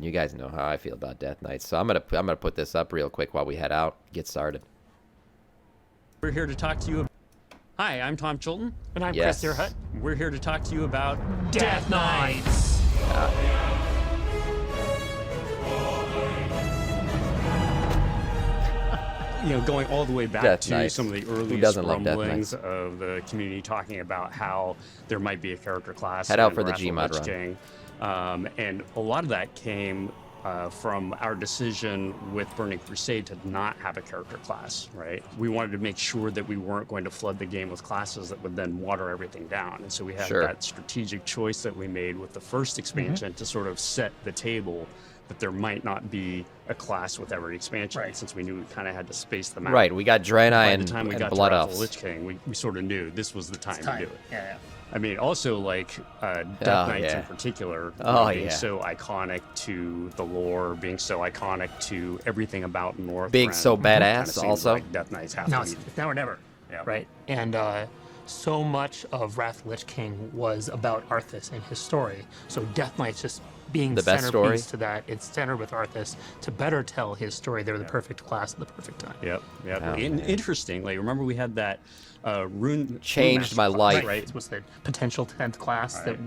You guys know how I feel about Death Knights, so I'm gonna put this up real quick while we head out, get started. We're here to talk to you. Hi, I'm Tom Chilton. And I'm Yes. Kris Zierhut. We're here to talk to you about Death Knights! You know, going all the way back Death to Knights. some of the Who early doesn't love Death rumblings Knights? of the community talking about how there might be a character class. Head out in for the Wrath of Gmod Lich run. King. And a lot of that came from our decision with Burning Crusade to not have a character class, right? We wanted to make sure that we weren't going to flood the game with classes that would then water everything down. And so we had Sure. that strategic choice that we made with the first expansion to sort of set the table that there might not be a class with every expansion, Right. since we knew we kind of had to space them out. Right, we got Draenei By and, the time we and got Blood to Wrath of Elves. Lich King, we sort of knew this was the time to do it. Yeah. I mean, also like Death Oh, Knights yeah. in particular, being yeah. so iconic to the lore, being so iconic to everything about North. Being so badass also. Like Death Knights have No, to it's be. now or never. Yeah. Right? And so much of Wrath of Lich King was about Arthas and his story. So Death Knights just being The best centerpiece story? to that, it's centered with Arthas to better tell his story. They were the perfect class at the perfect time. Yep. Yeah. And interestingly, remember we had that rune Changed my rune master life. class, right? It was the potential 10th class Right.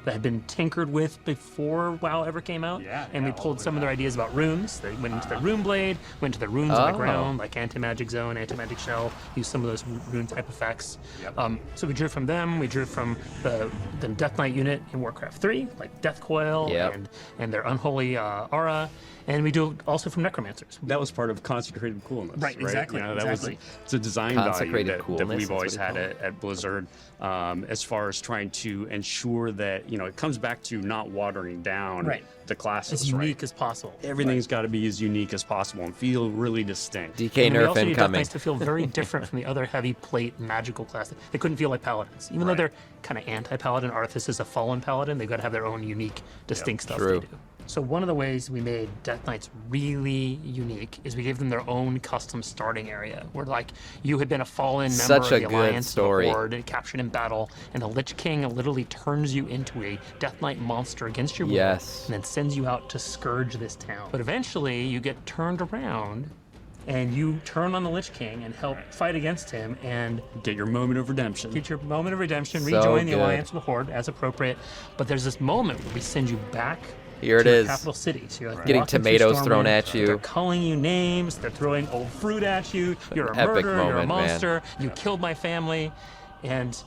that had been tinkered with before WoW ever came out. Yeah, and we all pulled the way some of their back. ideas about runes. They went into the rune blade, went to the runes on the Oh. ground, like anti-magic zone, anti-magic shell, used some of those rune type effects. Yep. So we drew from them. We drew from the Death Knight unit in Warcraft 3, like Death Coil Yep. and their unholy aura. And we do also from necromancers. That was part of concentrated coolness, Right, exactly, You know, that exactly. was it's a design value Consecrated that coolness, we've that's always what had you call at Blizzard, as far as trying to ensure that it comes back to not watering down Right. the classes. As unique right? as possible. Everything's got to be as unique as possible and feel really distinct. DK And we nerf also need Death incoming. Knights to feel very different from the other heavy plate magical classes. They couldn't feel like paladins, even though Right. they're kind of anti-paladin. Arthas is a fallen paladin. They've got to have their own unique, distinct stuff True. they do. So one of the ways we made Death Knights really unique is we gave them their own custom starting area, where like you had been a fallen member Such a of the good Alliance, story. the Horde, and captured in battle, and the Lich King literally turns you into a Death Knight monster against your will, Yes. and then sends you out to scourge this town. But eventually, you get turned around and you turn on the Lich King and help fight against him and Get your moment of redemption. get your moment of redemption, So rejoin the good. Alliance with the Horde as appropriate. But there's this moment where we send you back Here it to your is. capital city. So you're like Getting walking through tomatoes thrown Stormwind, at you. They're calling you names. They're throwing old fruit at you. You're a Epic murderer. You're a moment, man. monster. You killed my family, and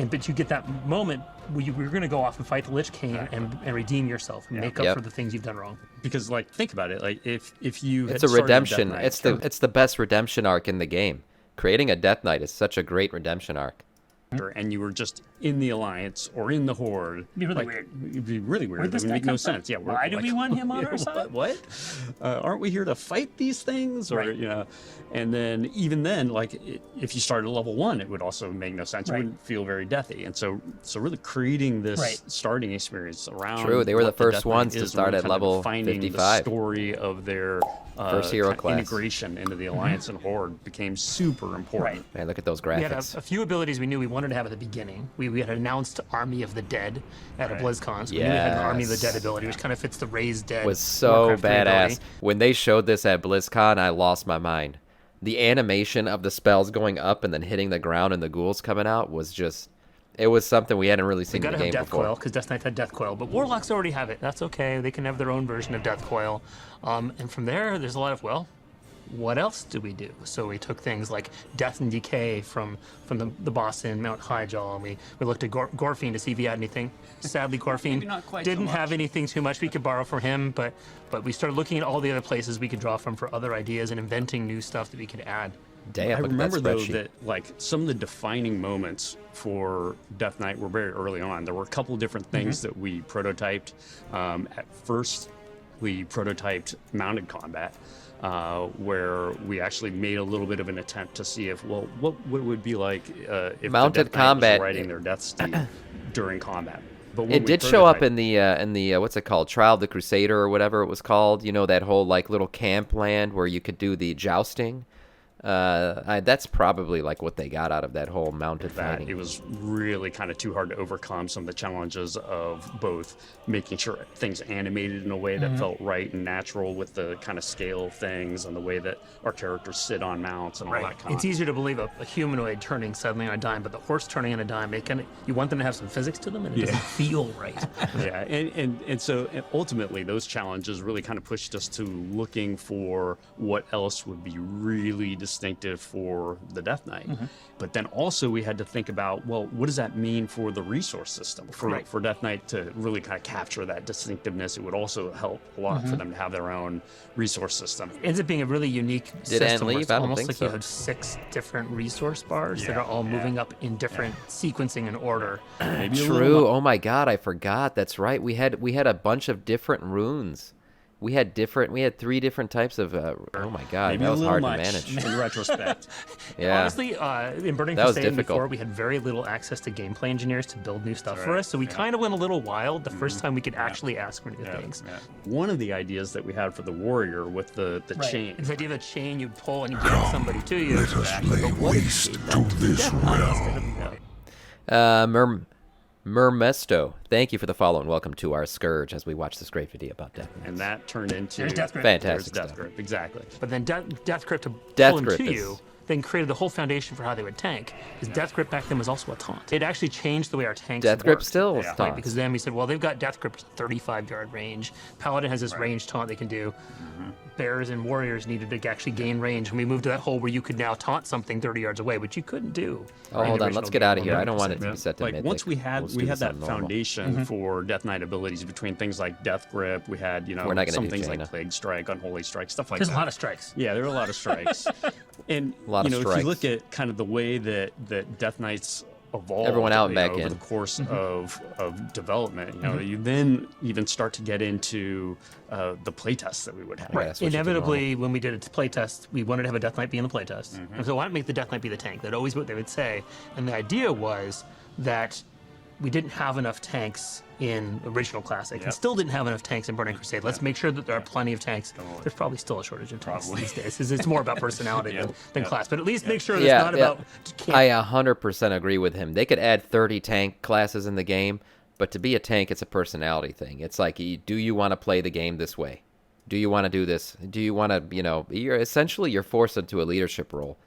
but you get that moment where you're going to go off and fight the Lich King and redeem yourself and make up Yep. for the things you've done wrong. Because like think about it, like if you It's had a started redemption. Death It's Knight, the best redemption arc in the game. Creating a Death Knight is such a great redemption arc. and you were just in the Alliance or in the Horde. It'd be really like, weird. It'd be really weird. Where'd It this would guy make no come from? sense. Yeah. Why do we want him on our side? What? Aren't we here to fight these things? Or Right. and then even then, like if you started at level 1, it would also make no sense. Right. It wouldn't feel very deathy. And so really creating this Right. starting experience around. True, they were the what first Death Knight ones to is, start really at kind of level defining 55. The story of their First hero kind of class. integration into the Alliance and Horde became super important. Right. Man, look at those We had graphics. a few abilities we knew we wanted to have at the beginning. We had announced Army of the Dead at a BlizzCon, so we knew we had an Army of the Dead Yes. ability, which kind of fits the Raised Dead. Was so Warcraft 3 ability. badass. When they showed this at BlizzCon, I lost my mind. The animation of the spells going up and then hitting the ground and the ghouls coming out was just... It was something we hadn't really We seen in gotta the have game Death before. Coil, because Death Knights had Death Coil, but Warlocks already have it. That's okay. They can have their own version of Death Coil. And from there, there's a lot of, well, what else do we do? So we took things like Death and Decay from the boss in Mount Highjaw, and we looked at Gorfiend to see if he had anything. Sadly, Gorfiend not quite so didn't much. have anything too much we could borrow from him, but we started looking at all the other places we could draw from for other ideas and inventing new stuff that we could add. Damn, I look at that remember though spreadsheet. that like some of the defining moments for Death Knight were very early on. There were a couple different things that we prototyped. At first, we prototyped mounted combat, where we actually made a little bit of an attempt to see if what it would be like if Mounted the Death Knight combat- was riding their Death Steed during combat. But when It we did show up prototyped- in the what's it called, Trial of the Crusader or whatever it was called. You know, that whole like little camp land where you could do the jousting. That's probably like what they got out of that whole mounted That fighting. it was really kind of too hard to overcome some of the challenges of both making sure things animated in a way that felt right and natural with the kind of scale things and the way that our characters sit on mounts and all that kind It's easier to believe a humanoid turning suddenly on a dime, but the horse turning on a dime, you want them to have some physics to them, and it doesn't feel right. Yeah, and so ultimately those challenges really kind of pushed us to looking for what else would be really distinctive for the Death Knight. But then also we had to think about, well, what does that mean for the resource system? For Death Knight to really kind of capture that distinctiveness, it would also help a lot for them to have their own resource system. It ends up being a really unique Did Anne system where leave? it's I don't almost think like so. you have 6 different resource bars that are all moving up in different sequencing and order. Maybe a True. little Oh my God, I forgot. That's right. We had a bunch of different runes. We had 3 different types of. Oh my God, maybe that a was little hard much to manage. in retrospect. Yeah. Honestly, in Burning That was Crusade and difficult. before, we had very little access to gameplay engineers to build new stuff for us, so we kind of went a little wild the first time we could actually ask for new things. One of the ideas that we had for the warrior with the chain. This idea of a chain you pull and you get somebody to you. Let us lay waste to this realm. Mermesto, thank you for the follow and welcome to our Scourge as we watch this great video about Death Knight. And that turned into There's Death Grip. Fantastic There's Death stuff. Grip, exactly. But then Death Grip to Death pull them Grip to is- you, then created the whole foundation for how they would tank. Because Death Grip back then was also a taunt. It actually changed the way our tanks Death Grip worked. still was Yeah. Right, taunt. because then we said, well, they've got Death Grip 35-yard range. Paladin has this range taunt they can do. Bears and warriors needed to actually gain range, and we moved to that hole where you could now taunt something 30 yards away, which you couldn't do. Oh, hold on. Let's get out of here. I don't want it to be set to Like mythic. once we had Let's do this that on normal. foundation for Death Knight abilities between things like Death Grip, we had We're not gonna some do things Jaina. like Plague Strike, Unholy Strike, stuff like There's that. a lot of strikes. Yeah, there are a lot of strikes. And A lot of if strikes. you look at kind of the way that Death Knights evolved Everyone out and back over in. the course of development, you then even start to get into the playtests that we would have. Right. Yeah, switch it to Inevitably, when we did a playtest, we wanted to have a Death Knight be in the playtest. And so why not make the Death Knight be the tank? That's always what they would say. And the idea was that we didn't have enough tanks in original Classic and still didn't have enough tanks in Burning Crusade. Let's make sure that there are plenty of tanks. There's probably still a shortage of tanks these days. It's more about personality than class. But at least make sure that it's not about... I 100% agree with him. They could add 30 tank classes in the game, but to be a tank, it's a personality thing. It's like, do you want to play the game this way? Do you want to do this? Do you want to, you're forced into a leadership role.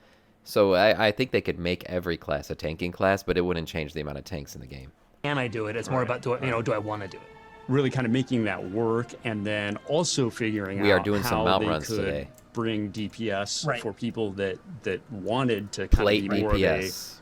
So I think they could make every class a tanking class, but it wouldn't change the amount of tanks in the game. Can I do it? It's more about, do I want to do it? Really kind of making that work, and then also figuring We out are doing some how mount they runs could today. bring DPS Right. for people that wanted to kind Plate of be more DPS.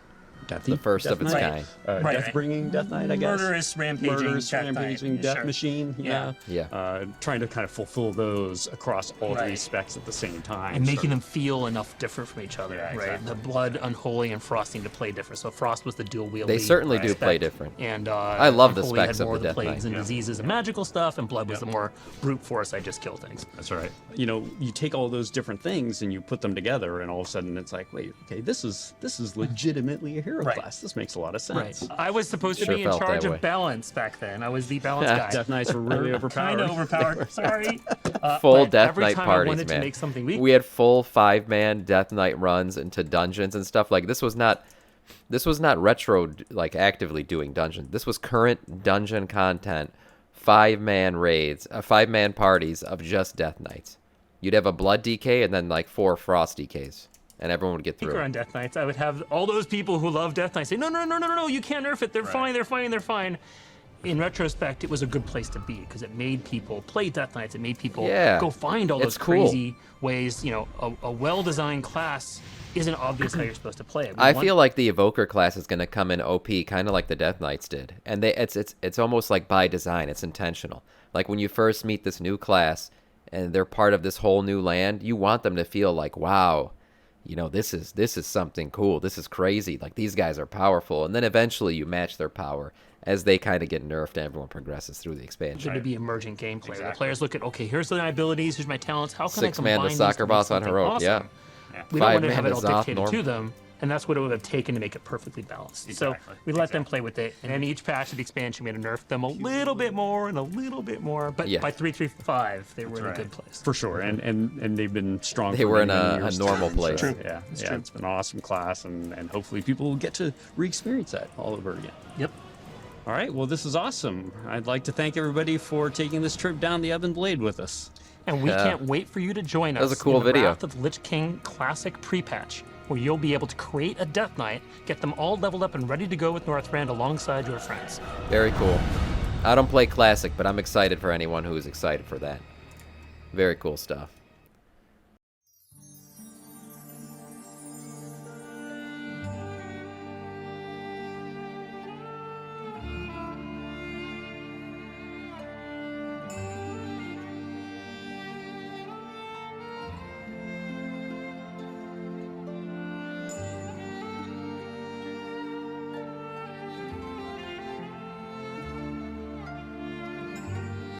of The first of its kind. death-bringing Death Knight, I guess. Murderous, rampaging Murderous, Death Knight, rampaging Death sure. Machine. Yeah. Yeah. Trying to kind of fulfill those across all three Right. specs at the same time. And making So- them feel enough different from each other, Yeah, right? exactly. The Blood, Unholy, and Frost need to play different. So Frost was the dual wield. They certainly do play different. And I love the Unholy specs had of more the of the Death plagues Knight. and diseases and magical stuff, and Blood was the more brute force. I just kill things. That's right. You take all those different things and you put them together, and all of a sudden it's like, wait, okay, this is legitimately a hero Right. class. This makes a lot of Right. sense. I was supposed to Sure be in felt charge that way. of balance back then. I was the balance guy. Death Knights were really Kind overpowered. of overpowered. Sorry. Full But Death every Knight time I parties, wanted man. to make something weak, We had full 5-man Death Knight runs into dungeons and stuff. Like this was not retro like actively doing dungeons. This was current dungeon content. 5-man raids, 5-man parties of just Death Knights. You'd have a Blood DK and then like 4 Frost DKs, and everyone would get through. on Death Knights, I would have all those people who love Death Knights say, no, you can't nerf it. They're fine, they're fine, they're fine. In retrospect, it was a good place to be because it made people play Death Knights. It made people go find all those It's cool. crazy ways. A well-designed class isn't obvious how you're supposed to play it. I feel like the Evoker class is going to come in OP, kind of like the Death Knights did, and it's almost like by design. It's intentional. Like when you first meet this new class, and they're part of this whole new land, you want them to feel like, wow, this is something cool. This is crazy. Like these guys are powerful, and then eventually you match their power as they kind of get nerfed and everyone progresses through the expansion. going to be emergent gameplay. The players look at, okay, here's my abilities, here's my talents. How can I 6-man combine the these soccer to make boss on something Heroic, awesome? yeah. We don't want to 5-man have it all the Zoth dictated Norm. to them. And that's what it would have taken to make it perfectly balanced. Exactly. So we let them play with it. And then each patch of the expansion, we had to nerf them a little bit more and a little bit more. But Yeah. by 3.3.5, they were in a good place. For sure, and they've been strong. They for were in many, many a years. normal place. So, yeah, it's been an awesome class, and hopefully people will get to re-experience that all over again. Yep. All right, well, this is awesome. I'd like to thank everybody for taking this trip down the Ebon Blade with us. And we can't wait for you to join us was a cool in the video. Wrath of Lich King Classic pre-patch, where you'll be able to create a Death Knight, get them all leveled up and ready to go with Northrend alongside your friends. Very cool. I don't play Classic, but I'm excited for anyone who is excited for that. Very cool stuff.